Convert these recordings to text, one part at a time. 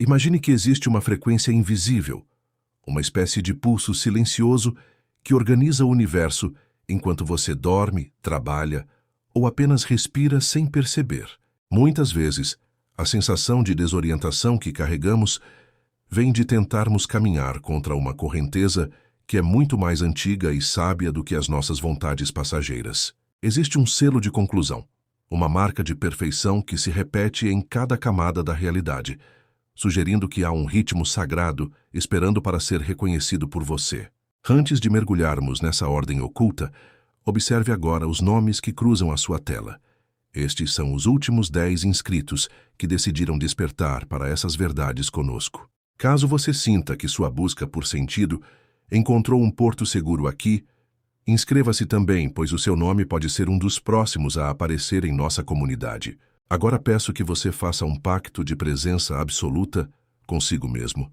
Imagine que existe uma frequência invisível, uma espécie de pulso silencioso que organiza o universo enquanto você dorme, trabalha ou apenas respira sem perceber. Muitas vezes, a sensação de desorientação que carregamos vem de tentarmos caminhar contra uma correnteza que é muito mais antiga e sábia do que as nossas vontades passageiras. Existe um selo de conclusão, uma marca de perfeição que se repete em cada camada da realidade, sugerindo que há um ritmo sagrado esperando para ser reconhecido por você. Antes de mergulharmos nessa ordem oculta, observe agora os nomes que cruzam a sua tela. Estes são os últimos 10 inscritos que decidiram despertar para essas verdades conosco. Caso você sinta que sua busca por sentido encontrou um porto seguro aqui, inscreva-se também, pois o seu nome pode ser um dos próximos a aparecer em nossa comunidade. Agora peço que você faça um pacto de presença absoluta consigo mesmo,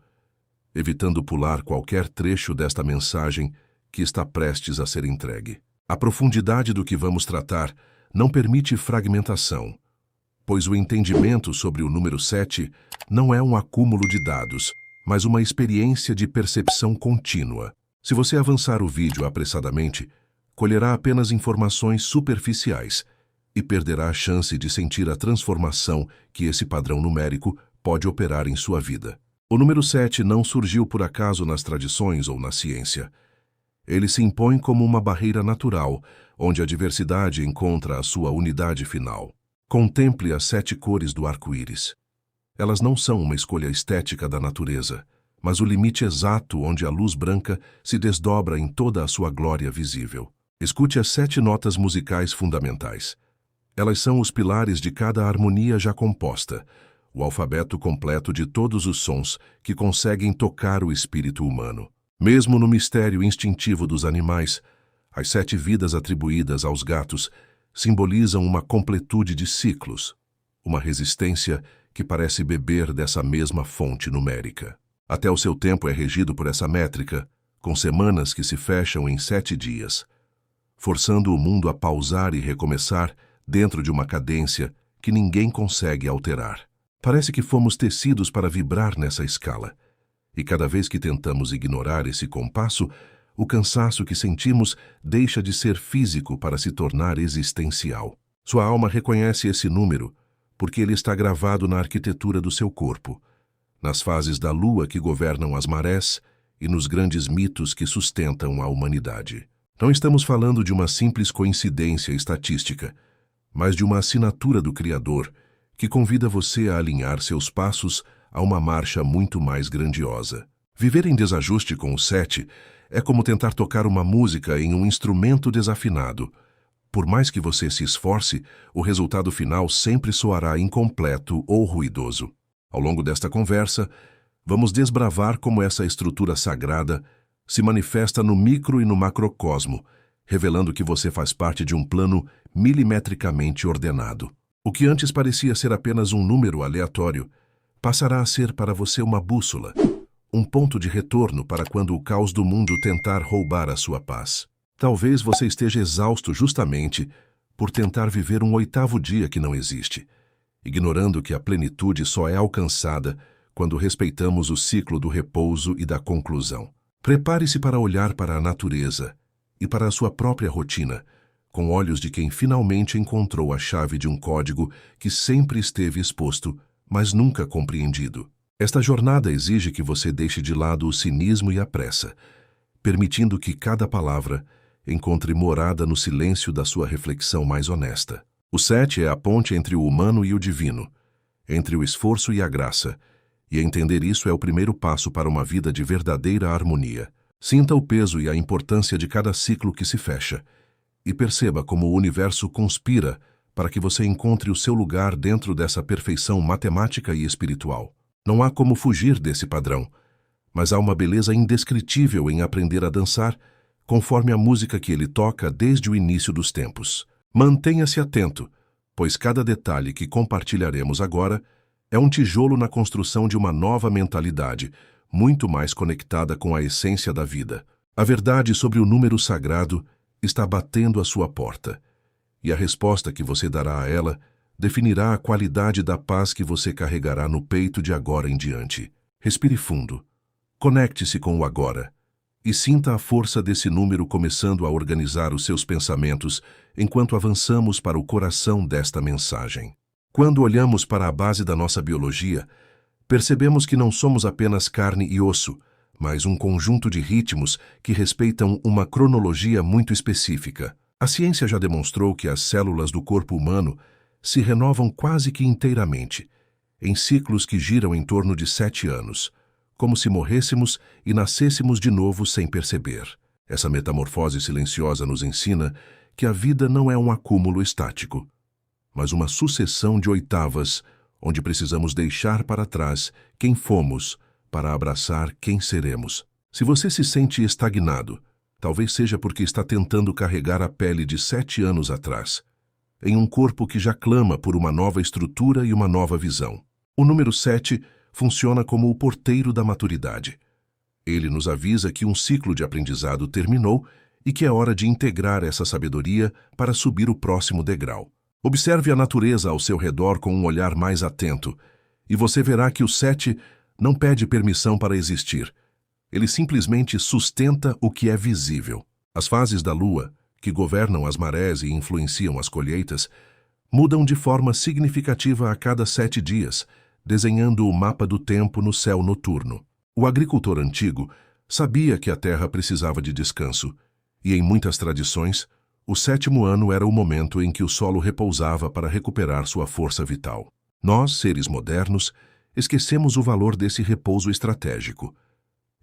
evitando pular qualquer trecho desta mensagem que está prestes a ser entregue. A profundidade do que vamos tratar não permite fragmentação, pois o entendimento sobre o número 7 não é um acúmulo de dados, mas uma experiência de percepção contínua. Se você avançar o vídeo apressadamente, colherá apenas informações superficiais e perderá a chance de sentir a transformação que esse padrão numérico pode operar em sua vida. O número 7 não surgiu por acaso nas tradições ou na ciência. Ele se impõe como uma barreira natural, onde a diversidade encontra a sua unidade final. Contemple as 7 cores do arco-íris. Elas não são uma escolha estética da natureza, mas o limite exato onde a luz branca se desdobra em toda a sua glória visível. Escute as 7 notas musicais fundamentais. Elas são os pilares de cada harmonia já composta, o alfabeto completo de todos os sons que conseguem tocar o espírito humano. Mesmo no mistério instintivo dos animais, as 7 vidas atribuídas aos gatos simbolizam uma completude de ciclos, uma resistência que parece beber dessa mesma fonte numérica. Até o seu tempo é regido por essa métrica, com semanas que se fecham em 7 dias, forçando o mundo a pausar e recomeçar dentro de uma cadência que ninguém consegue alterar. Parece que fomos tecidos para vibrar nessa escala, e cada vez que tentamos ignorar esse compasso, o cansaço que sentimos deixa de ser físico para se tornar existencial. Sua alma reconhece esse número porque ele está gravado na arquitetura do seu corpo, nas fases da lua que governam as marés e nos grandes mitos que sustentam a humanidade. Não estamos falando de uma simples coincidência estatística, mas de uma assinatura do Criador que convida você a alinhar seus passos a uma marcha muito mais grandiosa. Viver em desajuste com o 7 é como tentar tocar uma música em um instrumento desafinado. Por mais que você se esforce, o resultado final sempre soará incompleto ou ruidoso. Ao longo desta conversa, vamos desbravar como essa estrutura sagrada se manifesta no micro e no macrocosmo, revelando que você faz parte de um plano milimetricamente ordenado. O que antes parecia ser apenas um número aleatório, passará a ser para você uma bússola, um ponto de retorno para quando o caos do mundo tentar roubar a sua paz. Talvez você esteja exausto justamente por tentar viver um 8º dia que não existe, ignorando que a plenitude só é alcançada quando respeitamos o ciclo do repouso e da conclusão. Prepare-se para olhar para a natureza e para a sua própria rotina, com olhos de quem finalmente encontrou a chave de um código que sempre esteve exposto, mas nunca compreendido. Esta jornada exige que você deixe de lado o cinismo e a pressa, permitindo que cada palavra encontre morada no silêncio da sua reflexão mais honesta. O 7 é a ponte entre o humano e o divino, entre o esforço e a graça, e entender isso é o primeiro passo para uma vida de verdadeira harmonia. Sinta o peso e a importância de cada ciclo que se fecha, e perceba como o universo conspira para que você encontre o seu lugar dentro dessa perfeição matemática e espiritual. Não há como fugir desse padrão, mas há uma beleza indescritível em aprender a dançar conforme a música que ele toca desde o início dos tempos. Mantenha-se atento, pois cada detalhe que compartilharemos agora é um tijolo na construção de uma nova mentalidade, muito mais conectada com a essência da vida. A verdade sobre o número sagrado está batendo à sua porta, e a resposta que você dará a ela definirá a qualidade da paz que você carregará no peito de agora em diante. Respire fundo. Conecte-se com o agora e sinta a força desse número começando a organizar os seus pensamentos enquanto avançamos para o coração desta mensagem. Quando olhamos para a base da nossa biologia, percebemos que não somos apenas carne e osso, mas um conjunto de ritmos que respeitam uma cronologia muito específica. A ciência já demonstrou que as células do corpo humano se renovam quase que inteiramente, em ciclos que giram em torno de 7 anos, como se morrêssemos e nascêssemos de novo sem perceber. Essa metamorfose silenciosa nos ensina que a vida não é um acúmulo estático, mas uma sucessão de oitavas, onde precisamos deixar para trás quem fomos para abraçar quem seremos. Se você se sente estagnado, talvez seja porque está tentando carregar a pele de 7 anos atrás, em um corpo que já clama por uma nova estrutura e uma nova visão. O número 7 funciona como o porteiro da maturidade. Ele nos avisa que um ciclo de aprendizado terminou e que é hora de integrar essa sabedoria para subir o próximo degrau. Observe a natureza ao seu redor com um olhar mais atento, e você verá que o 7 não pede permissão para existir. Ele simplesmente sustenta o que é visível. As fases da lua, que governam as marés e influenciam as colheitas, mudam de forma significativa a cada 7 dias, desenhando o mapa do tempo no céu noturno. O agricultor antigo sabia que a terra precisava de descanso, e em muitas tradições, o 7º ano era o momento em que o solo repousava para recuperar sua força vital. Nós, seres modernos, esquecemos o valor desse repouso estratégico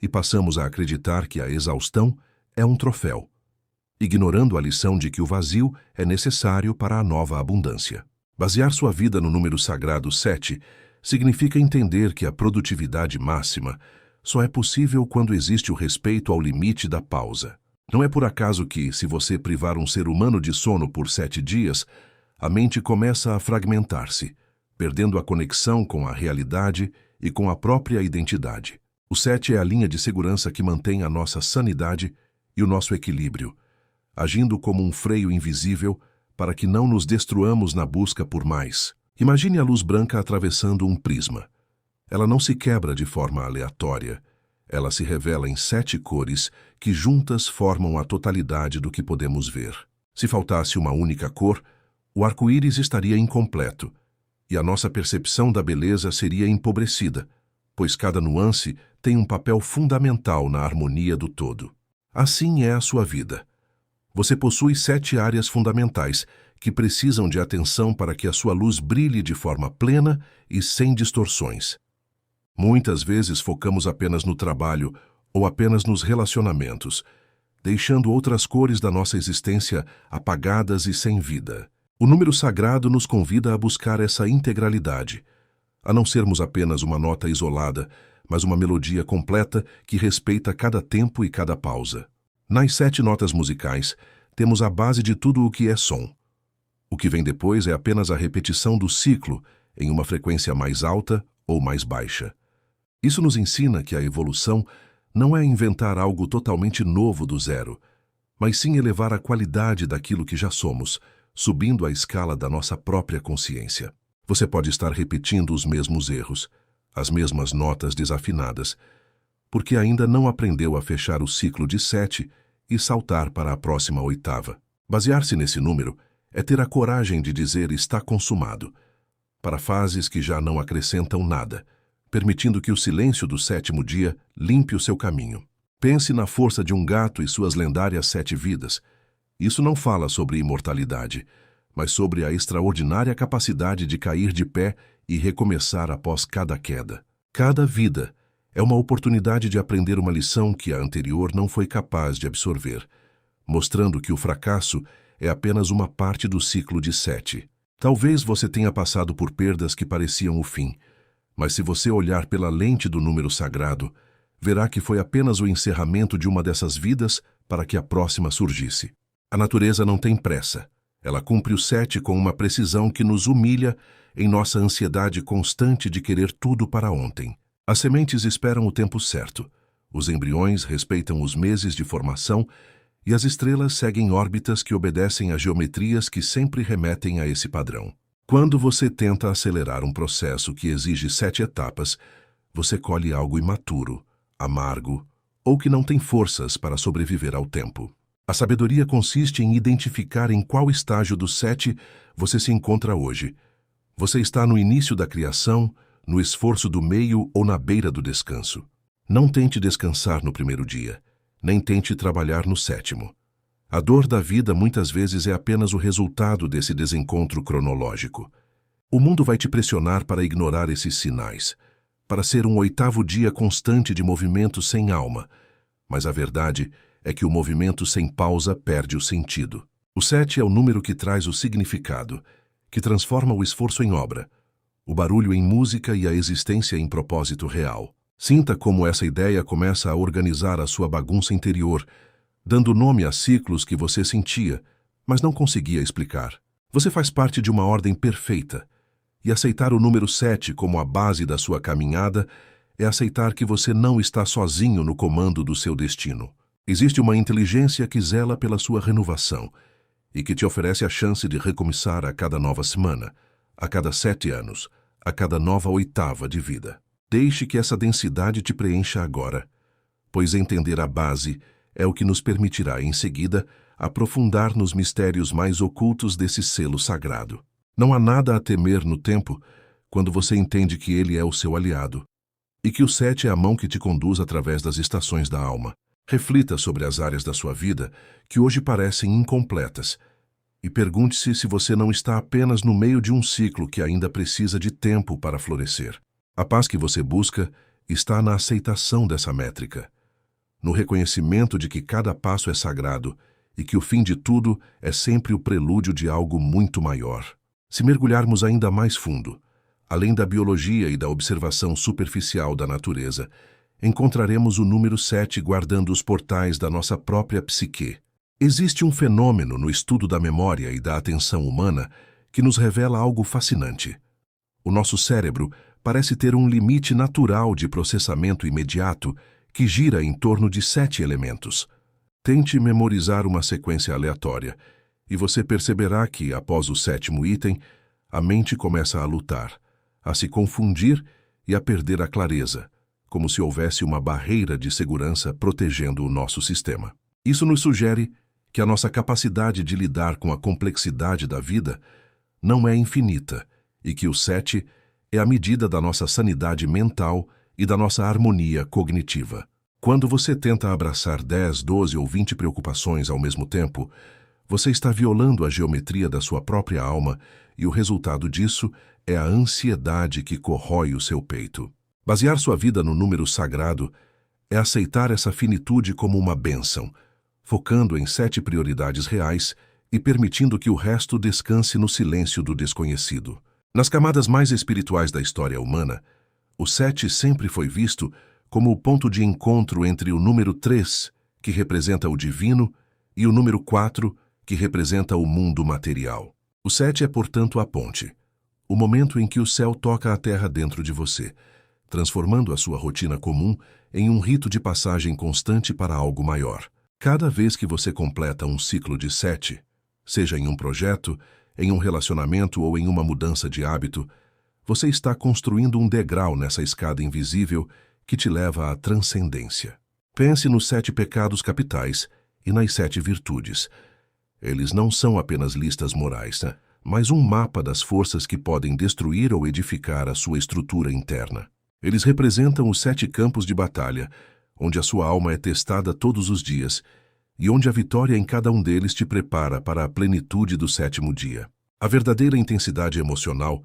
e passamos a acreditar que a exaustão é um troféu, ignorando a lição de que o vazio é necessário para a nova abundância. Basear sua vida no número sagrado 7 significa entender que a produtividade máxima só é possível quando existe o respeito ao limite da pausa. Não é por acaso que, se você privar um ser humano de sono por 7 dias, a mente começa a fragmentar-se, perdendo a conexão com a realidade e com a própria identidade. O 7 é a linha de segurança que mantém a nossa sanidade e o nosso equilíbrio, agindo como um freio invisível para que não nos destruamos na busca por mais. Imagine a luz branca atravessando um prisma. Ela não se quebra de forma aleatória. Ela se revela em 7 cores que juntas formam a totalidade do que podemos ver. Se faltasse uma única cor, o arco-íris estaria incompleto, e a nossa percepção da beleza seria empobrecida, pois cada nuance tem um papel fundamental na harmonia do todo. Assim é a sua vida. Você possui 7 áreas fundamentais que precisam de atenção para que a sua luz brilhe de forma plena e sem distorções. Muitas vezes focamos apenas no trabalho ou apenas nos relacionamentos, deixando outras cores da nossa existência apagadas e sem vida. O número sagrado nos convida a buscar essa integralidade, a não sermos apenas uma nota isolada, mas uma melodia completa que respeita cada tempo e cada pausa. Nas 7 notas musicais, temos a base de tudo o que é som. O que vem depois é apenas a repetição do ciclo em uma frequência mais alta ou mais baixa. Isso nos ensina que a evolução não é inventar algo totalmente novo do zero, mas sim elevar a qualidade daquilo que já somos, subindo a escala da nossa própria consciência. Você pode estar repetindo os mesmos erros, as mesmas notas desafinadas, porque ainda não aprendeu a fechar o ciclo de 7 e saltar para a próxima oitava. Basear-se nesse número é ter a coragem de dizer está consumado, para fases que já não acrescentam nada, permitindo que o silêncio do 7º dia limpe o seu caminho. Pense na força de um gato e suas lendárias 7 vidas. Isso não fala sobre imortalidade, mas sobre a extraordinária capacidade de cair de pé e recomeçar após cada queda. Cada vida é uma oportunidade de aprender uma lição que a anterior não foi capaz de absorver, mostrando que o fracasso é apenas uma parte do ciclo de 7. Talvez você tenha passado por perdas que pareciam o fim, mas se você olhar pela lente do número sagrado, verá que foi apenas o encerramento de uma dessas vidas para que a próxima surgisse. A natureza não tem pressa. Ela cumpre o 7 com uma precisão que nos humilha em nossa ansiedade constante de querer tudo para ontem. As sementes esperam o tempo certo, os embriões respeitam os meses de formação e as estrelas seguem órbitas que obedecem a geometrias que sempre remetem a esse padrão. Quando você tenta acelerar um processo que exige 7 etapas, você colhe algo imaturo, amargo, ou que não tem forças para sobreviver ao tempo. A sabedoria consiste em identificar em qual estágio dos 7 você se encontra hoje. Você está no início da criação, no esforço do meio ou na beira do descanso. Não tente descansar no primeiro dia, nem tente trabalhar no 7º. A dor da vida muitas vezes é apenas o resultado desse desencontro cronológico. O mundo vai te pressionar para ignorar esses sinais, para ser um 8º dia constante de movimento sem alma, mas a verdade é que o movimento sem pausa perde o sentido. O 7 é o número que traz o significado, que transforma o esforço em obra, o barulho em música e a existência em propósito real. Sinta como essa ideia começa a organizar a sua bagunça interior, dando nome a ciclos que você sentia, mas não conseguia explicar. Você faz parte de uma ordem perfeita, e aceitar o número 7 como a base da sua caminhada é aceitar que você não está sozinho no comando do seu destino. Existe uma inteligência que zela pela sua renovação e que te oferece a chance de recomeçar a cada nova semana, a cada 7 anos, a cada nova 8ª de vida. Deixe que essa densidade te preencha agora, pois entender a base é o que nos permitirá, em seguida, aprofundar nos mistérios mais ocultos desse selo sagrado. Não há nada a temer no tempo quando você entende que ele é o seu aliado e que o 7 é a mão que te conduz através das estações da alma. Reflita sobre as áreas da sua vida que hoje parecem incompletas e pergunte-se se você não está apenas no meio de um ciclo que ainda precisa de tempo para florescer. A paz que você busca está na aceitação dessa métrica, no reconhecimento de que cada passo é sagrado e que o fim de tudo é sempre o prelúdio de algo muito maior. Se mergulharmos ainda mais fundo, além da biologia e da observação superficial da natureza, encontraremos o número 7 guardando os portais da nossa própria psique. Existe um fenômeno no estudo da memória e da atenção humana que nos revela algo fascinante. O nosso cérebro parece ter um limite natural de processamento imediato que gira em torno de 7 elementos. Tente memorizar uma sequência aleatória e você perceberá que, após o 7º item, a mente começa a lutar, a se confundir e a perder a clareza, como se houvesse uma barreira de segurança protegendo o nosso sistema. Isso nos sugere que a nossa capacidade de lidar com a complexidade da vida não é infinita e que o 7 é a medida da nossa sanidade mental e da nossa harmonia cognitiva. Quando você tenta abraçar 10, 12 ou 20 preocupações ao mesmo tempo, você está violando a geometria da sua própria alma e o resultado disso é a ansiedade que corrói o seu peito. Basear sua vida no número sagrado é aceitar essa finitude como uma bênção, focando em 7 prioridades reais e permitindo que o resto descanse no silêncio do desconhecido. Nas camadas mais espirituais da história humana, o 7 sempre foi visto como o ponto de encontro entre o número 3, que representa o divino, e o número 4, que representa o mundo material. O 7 é, portanto, a ponte, o momento em que o céu toca a terra dentro de você, transformando a sua rotina comum em um rito de passagem constante para algo maior. Cada vez que você completa um ciclo de 7, seja em um projeto, em um relacionamento ou em uma mudança de hábito, você está construindo um degrau nessa escada invisível que te leva à transcendência. Pense nos 7 pecados capitais e nas 7 virtudes. Eles não são apenas listas morais, mas um mapa das forças que podem destruir ou edificar a sua estrutura interna. Eles representam os 7 campos de batalha, onde a sua alma é testada todos os dias e onde a vitória em cada um deles te prepara para a plenitude do 7º dia. A verdadeira intensidade emocional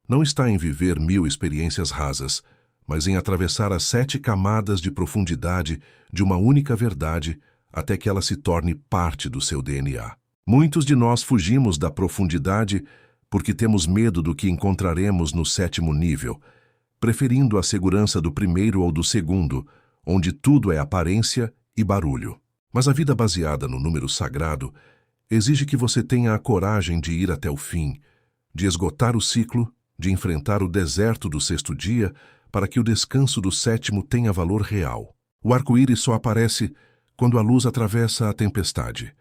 não está em viver 1000 experiências rasas, mas em atravessar as 7 camadas de profundidade de uma única verdade até que ela se torne parte do seu DNA. Muitos de nós fugimos da profundidade porque temos medo do que encontraremos no 7º nível, preferindo a segurança do 1º ou do 2º, onde tudo é aparência e barulho. Mas a vida baseada no número sagrado exige que você tenha a coragem de ir até o fim, de esgotar o ciclo, de enfrentar o deserto do 6º dia, para que o descanso do 7º tenha valor real. O arco-íris só aparece quando a luz atravessa a tempestade.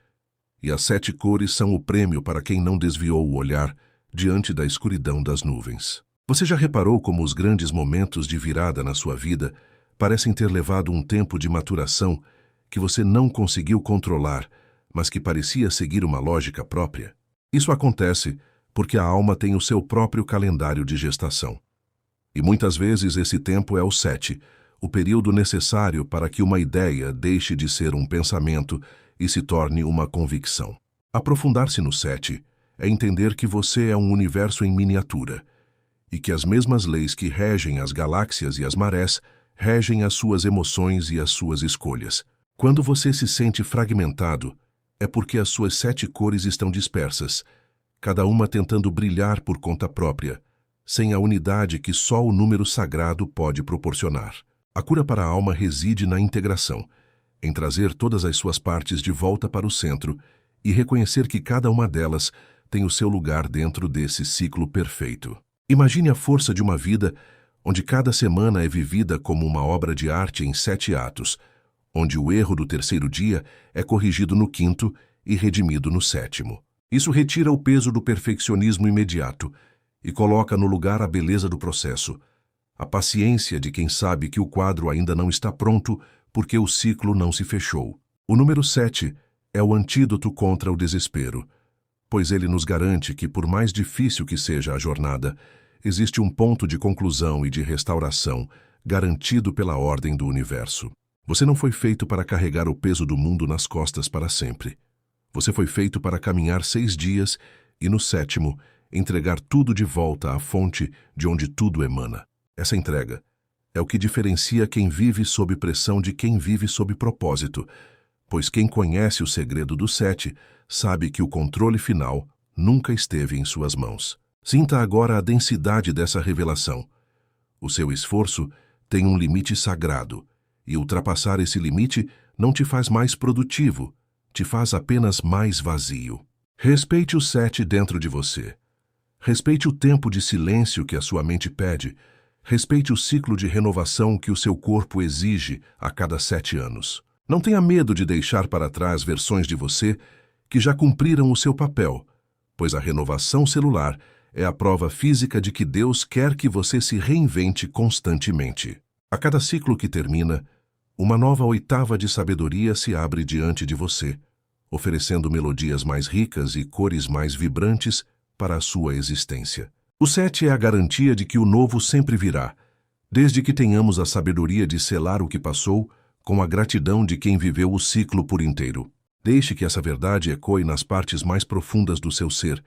E as 7 cores são o prêmio para quem não desviou o olhar diante da escuridão das nuvens. Você já reparou como os grandes momentos de virada na sua vida parecem ter levado um tempo de maturação que você não conseguiu controlar, mas que parecia seguir uma lógica própria? Isso acontece porque a alma tem o seu próprio calendário de gestação. E muitas vezes esse tempo é o 7, o período necessário para que uma ideia deixe de ser um pensamento e se torne uma convicção. Aprofundar-se no 7 é entender que você é um universo em miniatura e que as mesmas leis que regem as galáxias e as marés regem as suas emoções e as suas escolhas. Quando você se sente fragmentado, é porque as suas 7 cores estão dispersas, cada uma tentando brilhar por conta própria, sem a unidade que só o número sagrado pode proporcionar. A cura para a alma reside na integração, em trazer todas as suas partes de volta para o centro e reconhecer que cada uma delas tem o seu lugar dentro desse ciclo perfeito. Imagine a força de uma vida onde cada semana é vivida como uma obra de arte em 7 atos, onde o erro do 3º dia é corrigido no 5º e redimido no 7º. Isso retira o peso do perfeccionismo imediato e coloca no lugar a beleza do processo, a paciência de quem sabe que o quadro ainda não está pronto porque o ciclo não se fechou. O número 7 é o antídoto contra o desespero, pois ele nos garante que, por mais difícil que seja a jornada, existe um ponto de conclusão e de restauração garantido pela ordem do universo. Você não foi feito para carregar o peso do mundo nas costas para sempre. Você foi feito para caminhar 6 dias e, no 7º, entregar tudo de volta à fonte de onde tudo emana. Essa entrega é o que diferencia quem vive sob pressão de quem vive sob propósito, pois quem conhece o segredo do 7 sabe que o controle final nunca esteve em suas mãos. Sinta agora a densidade dessa revelação. O seu esforço tem um limite sagrado, e ultrapassar esse limite não te faz mais produtivo, te faz apenas mais vazio. Respeite o 7 dentro de você. Respeite o tempo de silêncio que a sua mente pede. Respeite o ciclo de renovação que o seu corpo exige a cada 7 anos. Não tenha medo de deixar para trás versões de você que já cumpriram o seu papel, pois a renovação celular é a prova física de que Deus quer que você se reinvente constantemente. A cada ciclo que termina, uma nova 8ª de sabedoria se abre diante de você, oferecendo melodias mais ricas e cores mais vibrantes para a sua existência. O 7 é a garantia de que o novo sempre virá, desde que tenhamos a sabedoria de selar o que passou com a gratidão de quem viveu o ciclo por inteiro. Deixe que essa verdade ecoe nas partes mais profundas do seu ser,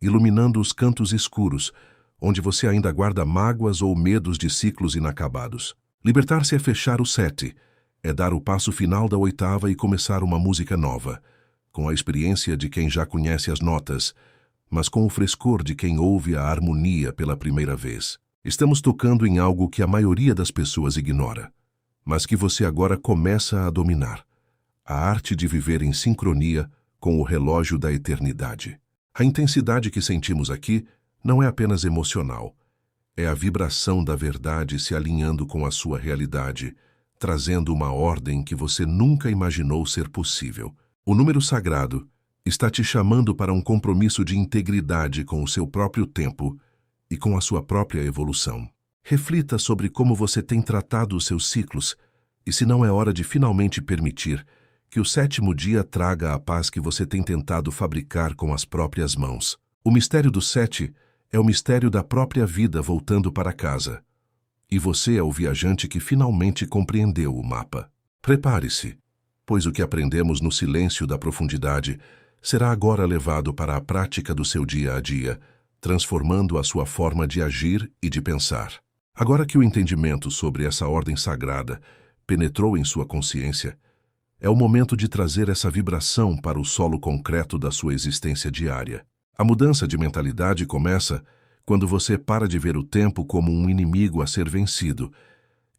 iluminando os cantos escuros, onde você ainda guarda mágoas ou medos de ciclos inacabados. Libertar-se é fechar o 7, é dar o passo final da 8ª e começar uma música nova, com a experiência de quem já conhece as notas, mas com o frescor de quem ouve a harmonia pela primeira vez. Estamos tocando em algo que a maioria das pessoas ignora, mas que você agora começa a dominar: a arte de viver em sincronia com o relógio da eternidade. A intensidade que sentimos aqui não é apenas emocional, é a vibração da verdade se alinhando com a sua realidade, trazendo uma ordem que você nunca imaginou ser possível. O número sagrado está te chamando para um compromisso de integridade com o seu próprio tempo e com a sua própria evolução. Reflita sobre como você tem tratado os seus ciclos e se não é hora de finalmente permitir que o 7º dia traga a paz que você tem tentado fabricar com as próprias mãos. O mistério do 7 é o mistério da própria vida voltando para casa. E você é o viajante que finalmente compreendeu o mapa. Prepare-se, pois o que aprendemos no silêncio da profundidade será agora levado para a prática do seu dia a dia, transformando a sua forma de agir e de pensar. Agora que o entendimento sobre essa ordem sagrada penetrou em sua consciência, é o momento de trazer essa vibração para o solo concreto da sua existência diária. A mudança de mentalidade começa quando você para de ver o tempo como um inimigo a ser vencido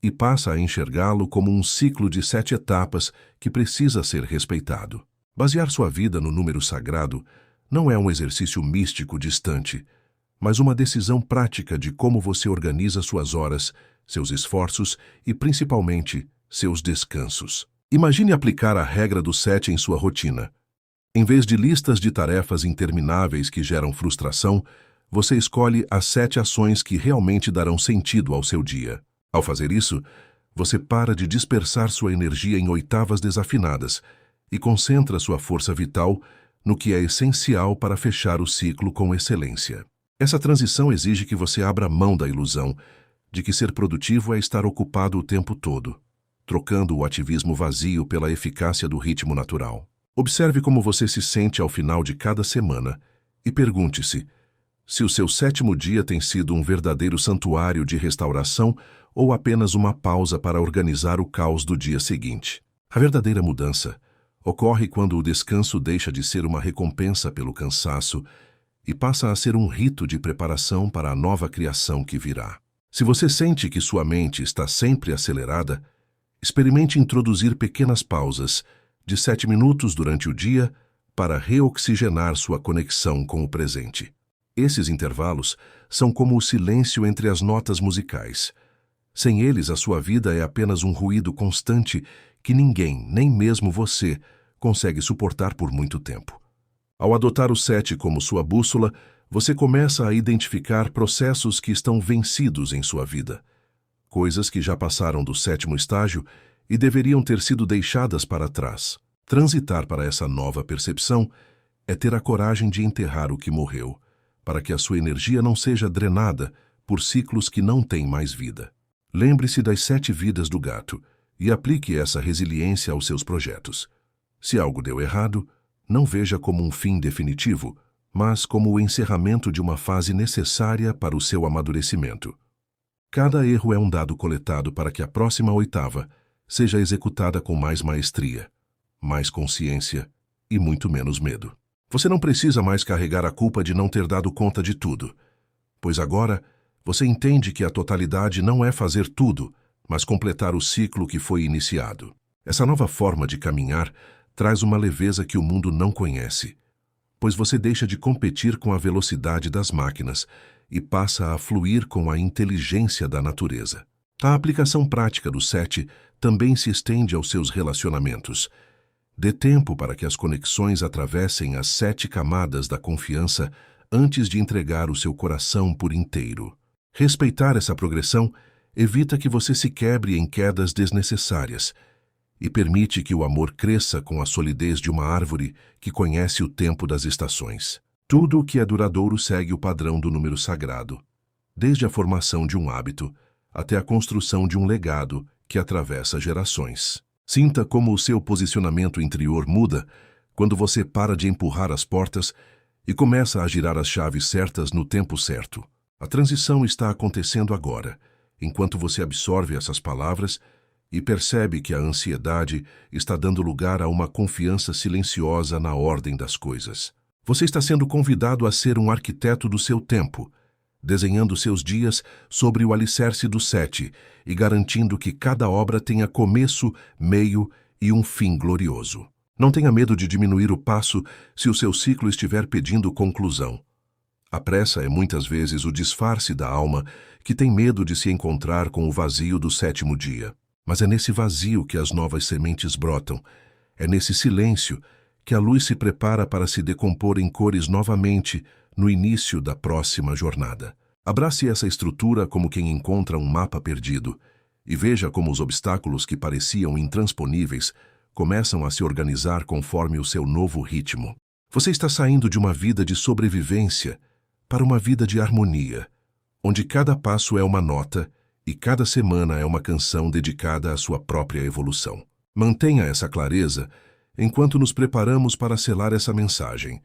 e passa a enxergá-lo como um ciclo de 7 etapas que precisa ser respeitado. Basear sua vida no número sagrado não é um exercício místico distante, mas uma decisão prática de como você organiza suas horas, seus esforços e, principalmente, seus descansos. Imagine aplicar a regra do 7 em sua rotina. Em vez de listas de tarefas intermináveis que geram frustração, você escolhe as 7 ações que realmente darão sentido ao seu dia. Ao fazer isso, você para de dispersar sua energia em oitavas desafinadas e concentra sua força vital no que é essencial para fechar o ciclo com excelência. Essa transição exige que você abra mão da ilusão de que ser produtivo é estar ocupado o tempo todo, trocando o ativismo vazio pela eficácia do ritmo natural. Observe como você se sente ao final de cada semana e pergunte-se se o seu 7º dia tem sido um verdadeiro santuário de restauração ou apenas uma pausa para organizar o caos do dia seguinte. A verdadeira mudança ocorre quando o descanso deixa de ser uma recompensa pelo cansaço e passa a ser um rito de preparação para a nova criação que virá. Se você sente que sua mente está sempre acelerada, experimente introduzir pequenas pausas de 7 minutos durante o dia para reoxigenar sua conexão com o presente. Esses intervalos são como o silêncio entre as notas musicais. Sem eles, a sua vida é apenas um ruído constante que ninguém, nem mesmo você, consegue suportar por muito tempo. Ao adotar o 7 como sua bússola, você começa a identificar processos que estão vencidos em sua vida. Coisas que já passaram do 7º estágio e deveriam ter sido deixadas para trás. Transitar para essa nova percepção é ter a coragem de enterrar o que morreu, para que a sua energia não seja drenada por ciclos que não têm mais vida. Lembre-se das 7 vidas do gato e aplique essa resiliência aos seus projetos. Se algo deu errado, não veja como um fim definitivo, mas como o encerramento de uma fase necessária para o seu amadurecimento. Cada erro é um dado coletado para que a próxima 8ª seja executada com mais maestria, mais consciência e muito menos medo. Você não precisa mais carregar a culpa de não ter dado conta de tudo, pois agora você entende que a totalidade não é fazer tudo, mas completar o ciclo que foi iniciado. Essa nova forma de caminhar traz uma leveza que o mundo não conhece, pois você deixa de competir com a velocidade das máquinas e passa a fluir com a inteligência da natureza. A aplicação prática do 7 também se estende aos seus relacionamentos. Dê tempo para que as conexões atravessem as 7 camadas da confiança antes de entregar o seu coração por inteiro. Respeitar essa progressão evita que você se quebre em quedas desnecessárias e permite que o amor cresça com a solidez de uma árvore que conhece o tempo das estações. Tudo o que é duradouro segue o padrão do número sagrado, desde a formação de um hábito até a construção de um legado que atravessa gerações. Sinta como o seu posicionamento interior muda quando você para de empurrar as portas e começa a girar as chaves certas no tempo certo. A transição está acontecendo agora, enquanto você absorve essas palavras e percebe que a ansiedade está dando lugar a uma confiança silenciosa na ordem das coisas. Você está sendo convidado a ser um arquiteto do seu tempo, desenhando seus dias sobre o alicerce do 7 e garantindo que cada obra tenha começo, meio e um fim glorioso. Não tenha medo de diminuir o passo se o seu ciclo estiver pedindo conclusão. A pressa é muitas vezes o disfarce da alma que tem medo de se encontrar com o vazio do 7º dia. Mas é nesse vazio que as novas sementes brotam. É nesse silêncio que a luz se prepara para se decompor em cores novamente no início da próxima jornada. Abrace essa estrutura como quem encontra um mapa perdido e veja como os obstáculos que pareciam intransponíveis começam a se organizar conforme o seu novo ritmo. Você está saindo de uma vida de sobrevivência para uma vida de harmonia, onde cada passo é uma nota e cada semana é uma canção dedicada à sua própria evolução. Mantenha essa clareza enquanto nos preparamos para selar essa mensagem,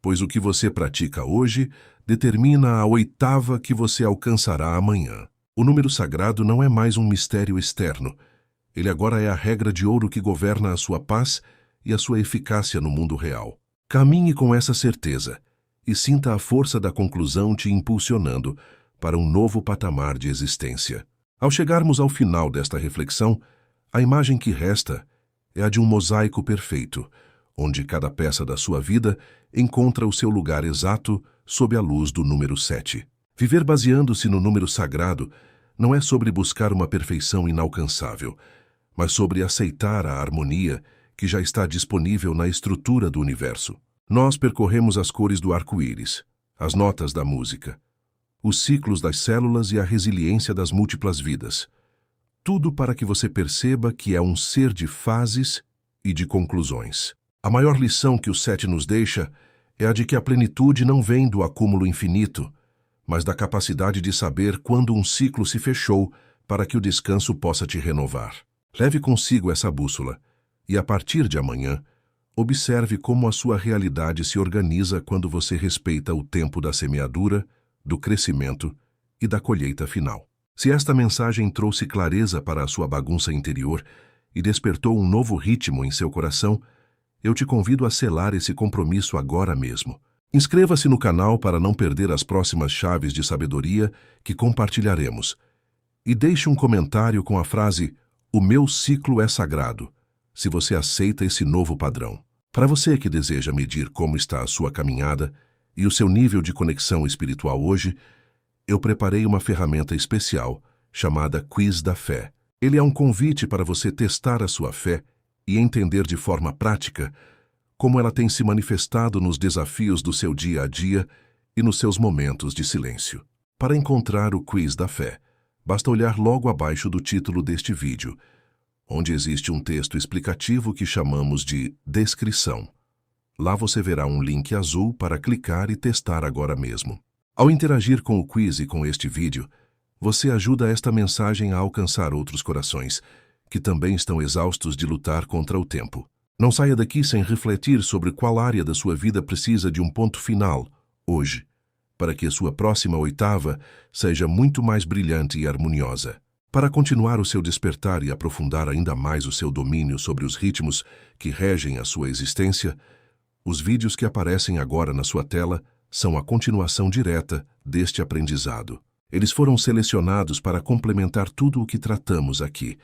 pois o que você pratica hoje determina a 8ª que você alcançará amanhã. O número sagrado não é mais um mistério externo. Ele agora é a regra de ouro que governa a sua paz e a sua eficácia no mundo real. Caminhe com essa certeza e sinta a força da conclusão te impulsionando para um novo patamar de existência. Ao chegarmos ao final desta reflexão, a imagem que resta é a de um mosaico perfeito, onde cada peça da sua vida encontra o seu lugar exato sob a luz do número 7. Viver baseando-se no número sagrado não é sobre buscar uma perfeição inalcançável, mas sobre aceitar a harmonia que já está disponível na estrutura do universo. Nós percorremos as cores do arco-íris, as notas da música, os ciclos das células e a resiliência das múltiplas vidas. Tudo para que você perceba que é um ser de fases e de conclusões. A maior lição que o 7 nos deixa é a de que a plenitude não vem do acúmulo infinito, mas da capacidade de saber quando um ciclo se fechou para que o descanso possa te renovar. Leve consigo essa bússola e, a partir de amanhã, observe como a sua realidade se organiza quando você respeita o tempo da semeadura, do crescimento e da colheita final. Se esta mensagem trouxe clareza para a sua bagunça interior e despertou um novo ritmo em seu coração, eu te convido a selar esse compromisso agora mesmo. Inscreva-se no canal para não perder as próximas chaves de sabedoria que compartilharemos. E deixe um comentário com a frase "O meu ciclo é sagrado", se você aceita esse novo padrão. Para você que deseja medir como está a sua caminhada e o seu nível de conexão espiritual hoje, eu preparei uma ferramenta especial chamada Quiz da Fé. Ele é um convite para você testar a sua fé e entender de forma prática como ela tem se manifestado nos desafios do seu dia a dia e nos seus momentos de silêncio. Para encontrar o Quiz da Fé, basta olhar logo abaixo do título deste vídeo, onde existe um texto explicativo que chamamos de descrição. Lá você verá um link azul para clicar e testar agora mesmo. Ao interagir com o quiz e com este vídeo, você ajuda esta mensagem a alcançar outros corações, que também estão exaustos de lutar contra o tempo. Não saia daqui sem refletir sobre qual área da sua vida precisa de um ponto final, hoje, para que a sua próxima oitava seja muito mais brilhante e harmoniosa. Para continuar o seu despertar e aprofundar ainda mais o seu domínio sobre os ritmos que regem a sua existência, os vídeos que aparecem agora na sua tela são a continuação direta deste aprendizado. Eles foram selecionados para complementar tudo o que tratamos aqui,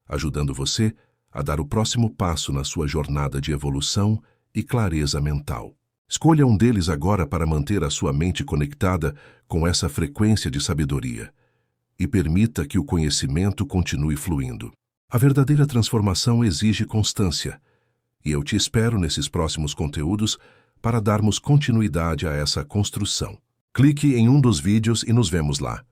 ajudando você a dar o próximo passo na sua jornada de evolução e clareza mental. Escolha um deles agora para manter a sua mente conectada com essa frequência de sabedoria e permita que o conhecimento continue fluindo. A verdadeira transformação exige constância, e eu te espero nesses próximos conteúdos para darmos continuidade a essa construção. Clique em um dos vídeos e nos vemos lá.